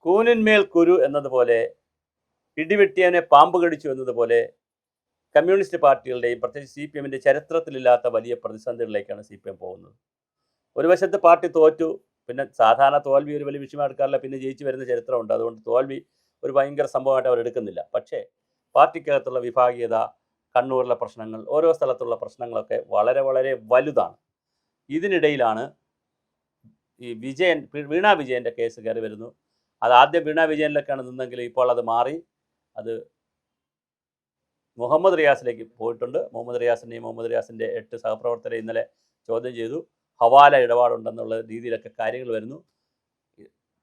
കൂനിന്മേൽ കുരു എന്നതുപോലെ ഇടിവെട്ടിയവനെ പാമ്പ് കടിച്ചു എന്നതുപോലെ കമ്മ്യൂണിസ്റ്റ് പാർട്ടികളുടെയും പ്രത്യേകിച്ച് സി പി എമ്മിൻ്റെ ചരിത്രത്തിലില്ലാത്ത വലിയ പ്രതിസന്ധികളിലേക്കാണ് സി പി എം പോകുന്നത്. ഒരു വശത്ത് പാർട്ടി തോറ്റു, പിന്നെ സാധാരണ തോൽവി ഒരു വലിയ വിഷയമെടുക്കാറില്ല, പിന്നെ ജയിച്ചു വരുന്ന ചരിത്രമുണ്ട്. അതുകൊണ്ട് തോൽവി ഒരു ഭയങ്കര സംഭവമായിട്ട് അവർ എടുക്കുന്നില്ല. പക്ഷേ പാർട്ടിക്കകത്തുള്ള വിഭാഗീയത, കണ്ണൂരിലെ പ്രശ്നങ്ങൾ, ഓരോ സ്ഥലത്തുള്ള പ്രശ്നങ്ങളൊക്കെ വളരെ വളരെ വലുതാണ്. ഇതിനിടയിലാണ് ഈ വീണ വിജയൻ്റെ കേസ് കയറി വരുന്നു. അത് ആദ്യം വീണ വിജയനിലേക്കാണ് നിന്നെങ്കിൽ ഇപ്പോൾ അത് മാറി, അത് മുഹമ്മദ് റിയാസിലേക്ക് പോയിട്ടുണ്ട്. മുഹമ്മദ് റിയാസിൻ്റെ 8 സഹപ്രവർത്തകരെ ഇന്നലെ ചോദ്യം ചെയ്തു. ഹവാല ഇടപാടുണ്ടെന്നുള്ള രീതിയിലൊക്കെ കാര്യങ്ങൾ വരുന്നു.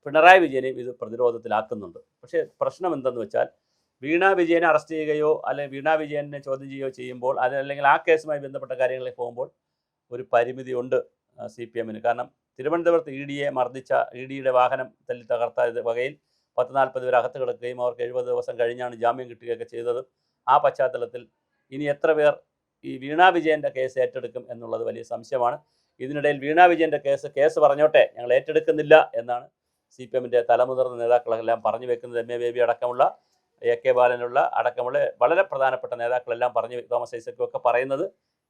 പിണറായി വിജയനെയും ഇത് പ്രതിരോധത്തിലാക്കുന്നുണ്ട്. പക്ഷേ പ്രശ്നം എന്തെന്ന് വെച്ചാൽ, വീണ വിജയനെ അറസ്റ്റ് ചെയ്യുകയോ അല്ലെങ്കിൽ വീണ വിജയനെ ചോദ്യം ചെയ്യുകയോ ചെയ്യുമ്പോൾ, അല്ലെങ്കിൽ ആ കേസുമായി ബന്ധപ്പെട്ട കാര്യങ്ങളിൽ പോകുമ്പോൾ ഒരു പരിമിതിയുണ്ട് സി പി എമ്മിന്. കാരണം തിരുവനന്തപുരത്ത് ഇ ഡിയെ മർദ്ദിച്ച, ഇ ഡിയുടെ വാഹനം തല്ലി തകർത്ത വകയിൽ 10-40 പേർ അകത്ത് കിടക്കുകയും അവർക്ക് 70 ദിവസം കഴിഞ്ഞാണ് ജാമ്യം കിട്ടുകയൊക്കെ ചെയ്തത്. ആ പശ്ചാത്തലത്തിൽ ഇനി എത്ര പേർ ഈ വീണ വിജയൻ്റെ കേസ് ഏറ്റെടുക്കും എന്നുള്ളത് വലിയ സംശയമാണ്. ഇതിനിടയിൽ വീണ വിജയൻ്റെ കേസ് പറഞ്ഞോട്ടെ, ഞങ്ങൾ ഏറ്റെടുക്കുന്നില്ല എന്നാണ് സി പി എമ്മിൻ്റെ തലമുതിർന്ന നേതാക്കളെല്ലാം പറഞ്ഞു വെക്കുന്നത്. എം എ ബേബി അടക്കമുള്ള, എ കെ ബാലനുള്ള അടക്കമുള്ള വളരെ പ്രധാനപ്പെട്ട നേതാക്കളെല്ലാം പറഞ്ഞു, തോമസ് ഐസക്കും ഒക്കെ പറയുന്നത്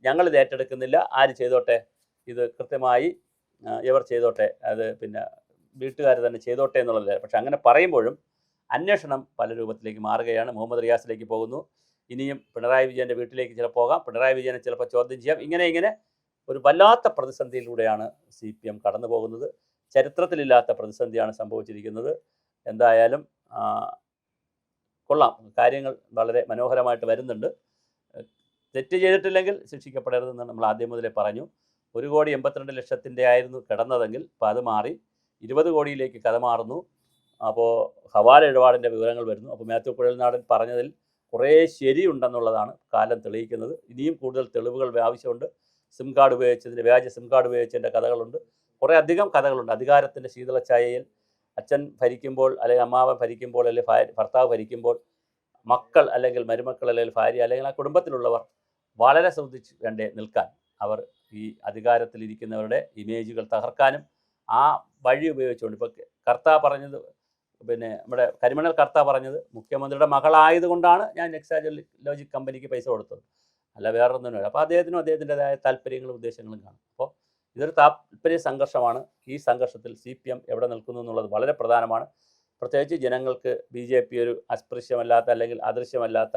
ഞങ്ങളിത് ഏറ്റെടുക്കുന്നില്ല, ആര് ചെയ്തോട്ടെ, ഇത് കൃത്യമായി ഇവർ ചെയ്തോട്ടെ, അത് പിന്നെ വീട്ടുകാർ തന്നെ ചെയ്തോട്ടെ എന്നുള്ളത്. പക്ഷെ അങ്ങനെ പറയുമ്പോഴും അന്വേഷണം പല രൂപത്തിലേക്ക് മാറുകയാണ്. മുഹമ്മദ് റിയാസിലേക്ക് പോകുന്നു, ഇനിയും പിണറായി വിജയൻ്റെ വീട്ടിലേക്ക് ചിലപ്പോൾ പോകാം, പിണറായി വിജയനെ ചിലപ്പോൾ ചോദ്യം ചെയ്യാം. ഇങ്ങനെ ഒരു വല്ലാത്ത പ്രതിസന്ധിയിലൂടെയാണ് സി പി എം കടന്നു പോകുന്നത്. ചരിത്രത്തിലില്ലാത്ത പ്രതിസന്ധിയാണ് സംഭവിച്ചിരിക്കുന്നത്. എന്തായാലും കൊള്ളാം, കാര്യങ്ങൾ വളരെ മനോഹരമായിട്ട് വരുന്നുണ്ട്. തെറ്റ് ചെയ്തിട്ടില്ലെങ്കിൽ ശിക്ഷിക്കപ്പെടരുതെന്ന് നമ്മൾ ആദ്യം മുതലേ പറഞ്ഞു. 1,82,00,000 ആയിരുന്നു കിടന്നതെങ്കിൽ ഇപ്പോൾ അത് മാറി 20 കോടിയിലേക്ക് കഥ മാറുന്നു. അപ്പോൾ ഹവാല ഇടപാടിൻ്റെ വിവരങ്ങൾ വരുന്നു. അപ്പോൾ മാത്യു കുഴൽനാടൻ പറഞ്ഞതിൽ കുറേ ശരിയുണ്ടെന്നുള്ളതാണ് കാലം തെളിയിക്കുന്നത്. ഇനിയും കൂടുതൽ തെളിവുകൾ ആവശ്യമുണ്ട്. സിം കാർഡ് ഉപയോഗിച്ചതിൻ്റെ, വ്യാജ സിം കാർഡ് ഉപയോഗിച്ചതിൻ്റെ കഥകളുണ്ട്, കുറേ അധികം കഥകളുണ്ട്. അധികാരത്തിൻ്റെ ശീതളച്ചായയിൽ അച്ഛൻ ഭരിക്കുമ്പോൾ, അല്ലെങ്കിൽ അമ്മാവൻ ഭരിക്കുമ്പോൾ, അല്ലെങ്കിൽ ഭർത്താവ് ഭരിക്കുമ്പോൾ മക്കൾ അല്ലെങ്കിൽ മരുമക്കൾ അല്ലെങ്കിൽ ഭാര്യ അല്ലെങ്കിൽ ആ കുടുംബത്തിലുള്ളവർ വളരെ ശ്രദ്ധിച്ച് വേണ്ടേ നിൽക്കാൻ. അവർ ഈ അധികാരത്തിലിരിക്കുന്നവരുടെ ഇമേജുകൾ തകർക്കാനും ആ വഴി ഉപയോഗിച്ചുകൊണ്ട്, ഇപ്പോൾ കർത്താ പറഞ്ഞത്, പിന്നെ നമ്മുടെ കരിമണൽ കർത്താ പറഞ്ഞത്, മുഖ്യമന്ത്രിയുടെ മകളായതുകൊണ്ടാണ് ഞാൻ എക്സാലോജിക് കമ്പനിക്ക് പൈസ കൊടുത്തത്, അല്ല വേറൊന്നിനും. അപ്പോൾ അദ്ദേഹത്തിൻ്റെതായ താല്പര്യങ്ങളും ഉദ്ദേശങ്ങളും കാണും. അപ്പോൾ ഇതൊരു താല്പര്യ സംഘർഷമാണ്. ഈ സംഘർഷത്തിൽ സി പി എം എവിടെ നിൽക്കുന്നു എന്നുള്ളത് വളരെ പ്രധാനമാണ്. പ്രത്യേകിച്ച് ജനങ്ങൾക്ക് ബി ജെ പി ഒരു അസ്പൃശ്യമല്ലാത്ത അല്ലെങ്കിൽ അദൃശ്യമല്ലാത്ത,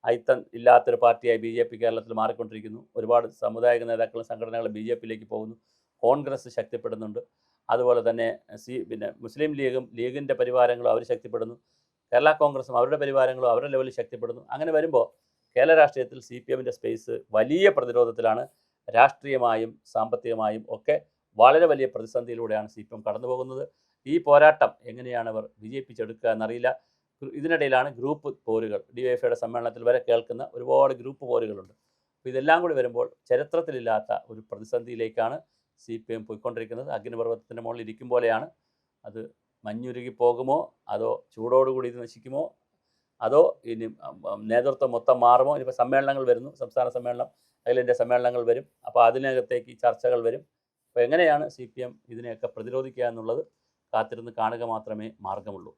അയിത്തം ഇല്ലാത്തൊരു പാർട്ടിയായി ബി ജെ പി കേരളത്തിൽ മാറിക്കൊണ്ടിരിക്കുന്നു. ഒരുപാട് സാമുദായിക നേതാക്കളും സംഘടനകളും ബി ജെ പിയിലേക്ക് പോകുന്നു. കോൺഗ്രസ് ശക്തിപ്പെടുന്നുണ്ട്. അതുപോലെ തന്നെ പിന്നെ മുസ്ലിം ലീഗിൻ്റെ പരിവാരങ്ങളും അവർ ശക്തിപ്പെടുന്നു. കേരള കോൺഗ്രസും അവരുടെ പരിവാരങ്ങളും അവരുടെ ലെവലിൽ ശക്തിപ്പെടുന്നു. അങ്ങനെ വരുമ്പോൾ കേരള രാഷ്ട്രീയത്തിൽ സി പി എമ്മിൻ്റെ സ്പേസ് വലിയ പ്രതിരോധത്തിലാണ്. രാഷ്ട്രീയമായും സാമ്പത്തികമായും ഒക്കെ വളരെ വലിയ പ്രതിസന്ധിയിലൂടെയാണ് സി പി എം കടന്നു പോകുന്നത്. ഈ പോരാട്ടം എങ്ങനെയാണ് അവർ വിജയിപ്പിച്ചെടുക്കുക എന്നറിയില്ല. ഇതിനിടയിലാണ് ഗ്രൂപ്പ് പോരുകൾ, DYFIയുടെ സമ്മേളനത്തിൽ വരെ കേൾക്കുന്ന ഒരുപാട് ഗ്രൂപ്പ് പോരുകളുണ്ട്. അപ്പോൾ ഇതെല്ലാം കൂടി വരുമ്പോൾ ചരിത്രത്തിലില്ലാത്ത ഒരു പ്രതിസന്ധിയിലേക്കാണ് സി പി എം പോയിക്കൊണ്ടിരിക്കുന്നത്. അഗ്നിപർവ്വതത്തിൻ്റെ മുകളിൽ ഇരിക്കും പോലെയാണ്. അത് മഞ്ഞുരുകി പോകുമോ, അതോ ചൂടോടുകൂടി ഇത് നശിക്കുമോ, അതോ ഇനി നേതൃത്വം മൊത്തം മാറുമോ? ഇനിയിപ്പോൾ സമ്മേളനങ്ങൾ വരുന്നു, സംസ്ഥാന സമ്മേളനം, അഖിലേന്ത്യാ സമ്മേളനങ്ങൾ വരും. അപ്പോൾ അതിനകത്തേക്ക് ചർച്ചകൾ വരും. അപ്പോൾ എങ്ങനെയാണ് സി പി എം ഇതിനെയൊക്കെ പ്രതിരോധിക്കുക എന്നുള്ളത് കാത്തിരുന്ന് കാണുക മാത്രമേ മാർഗമുള്ളൂ.